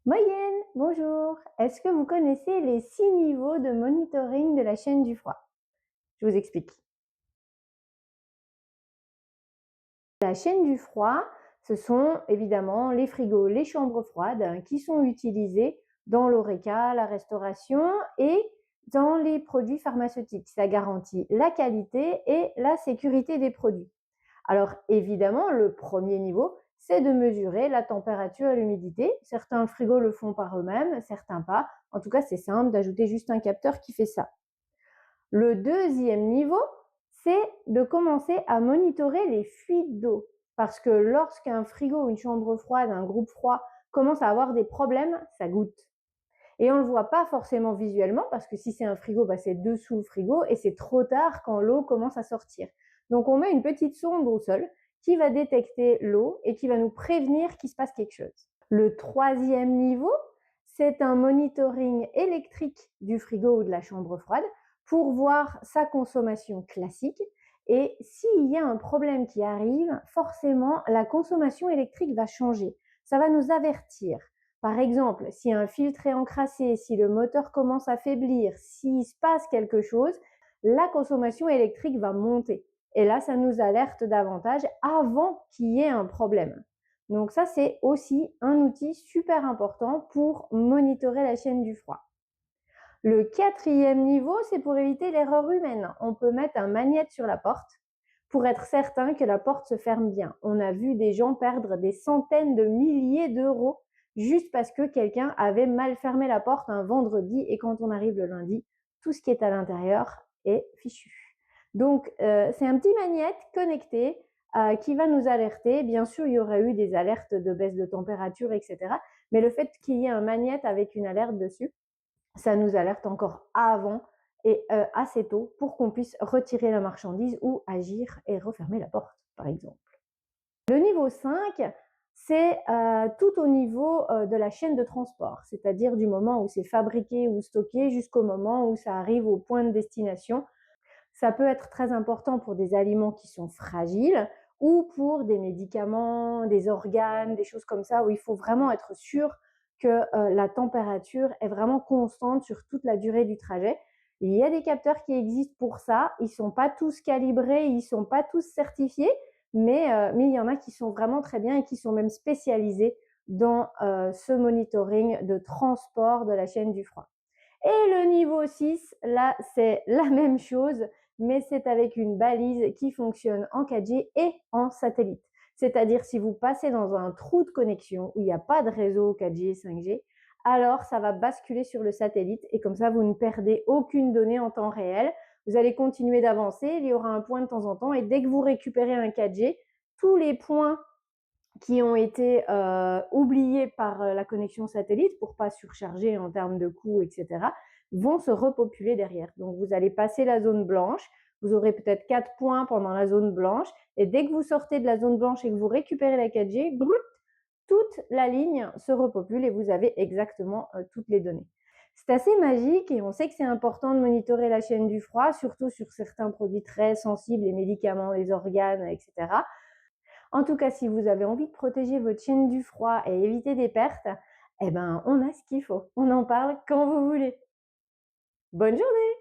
Moyenne, bonjour. Est-ce que vous connaissez les 6 niveaux de monitoring de la chaîne du froid? Je vous explique. La chaîne du froid, ce sont évidemment les frigos, les chambres froides qui sont utilisées dans l'horeca, la restauration et dans les produits pharmaceutiques. Ça garantit la qualité et la sécurité des produits. Alors évidemment, le premier niveau, c'est de mesurer la température et l'humidité. Certains frigos le font par eux-mêmes, certains pas. En tout cas, c'est simple d'ajouter juste un capteur qui fait ça. Le deuxième niveau, c'est de commencer à monitorer les fuites d'eau. Parce que lorsqu'un frigo, une chambre froide, un groupe froid commence à avoir des problèmes, ça goutte. Et on ne le voit pas forcément visuellement, parce que si c'est un frigo, c'est dessous le frigo et c'est trop tard quand l'eau commence à sortir. Donc on met une petite sonde au sol qui va détecter l'eau et qui va nous prévenir qu'il se passe quelque chose. Le troisième niveau, c'est un monitoring électrique du frigo ou de la chambre froide pour voir sa consommation classique. Et s'il y a un problème qui arrive, forcément, la consommation électrique va changer. Ça va nous avertir. Par exemple, si un filtre est encrassé, si le moteur commence à faiblir, s'il se passe quelque chose, la consommation électrique va monter. Et là, ça nous alerte davantage avant qu'il y ait un problème. Donc ça, c'est aussi un outil super important pour monitorer la chaîne du froid. Le quatrième niveau, c'est pour éviter l'erreur humaine. On peut mettre un magnète sur la porte pour être certain que la porte se ferme bien. On a vu des gens perdre des centaines de milliers d'euros juste parce que quelqu'un avait mal fermé la porte un vendredi et quand on arrive le lundi, tout ce qui est à l'intérieur est fichu. Donc, c'est un petit magnète connecté qui va nous alerter. Bien sûr, il y aurait eu des alertes de baisse de température, etc. Mais le fait qu'il y ait un magnète avec une alerte dessus, ça nous alerte encore avant et assez tôt pour qu'on puisse retirer la marchandise ou agir et refermer la porte, par exemple. Le niveau 5, c'est tout au niveau de la chaîne de transport, c'est-à-dire du moment où c'est fabriqué ou stocké jusqu'au moment où ça arrive au point de destination. Ça peut être très important pour des aliments qui sont fragiles ou pour des médicaments, des organes, des choses comme ça où il faut vraiment être sûr que la température est vraiment constante sur toute la durée du trajet. Il y a des capteurs qui existent pour ça. Ils ne sont pas tous calibrés, ils ne sont pas tous certifiés, mais il y en a qui sont vraiment très bien et qui sont même spécialisés dans ce monitoring de transport de la chaîne du froid. Et le niveau 6, là, c'est la même chose, mais c'est avec une balise qui fonctionne en 4G et en satellite. C'est-à-dire si vous passez dans un trou de connexion où il n'y a pas de réseau 4G et 5G, alors ça va basculer sur le satellite et comme ça, vous ne perdez aucune donnée en temps réel. Vous allez continuer d'avancer, il y aura un point de temps en temps et dès que vous récupérez un 4G, tous les points qui ont été oubliés par la connexion satellite pour pas surcharger en termes de coûts, etc., vont se repopuler derrière. Donc, vous allez passer la zone blanche, vous aurez peut-être 4 points pendant la zone blanche, et dès que vous sortez de la zone blanche et que vous récupérez la 4G, toute la ligne se repopule et vous avez exactement toutes les données. C'est assez magique et on sait que c'est important de monitorer la chaîne du froid, surtout sur certains produits très sensibles, les médicaments, les organes, etc. En tout cas, si vous avez envie de protéger votre chaîne du froid et éviter des pertes, eh ben, on a ce qu'il faut. On en parle quand vous voulez. Bonne journée!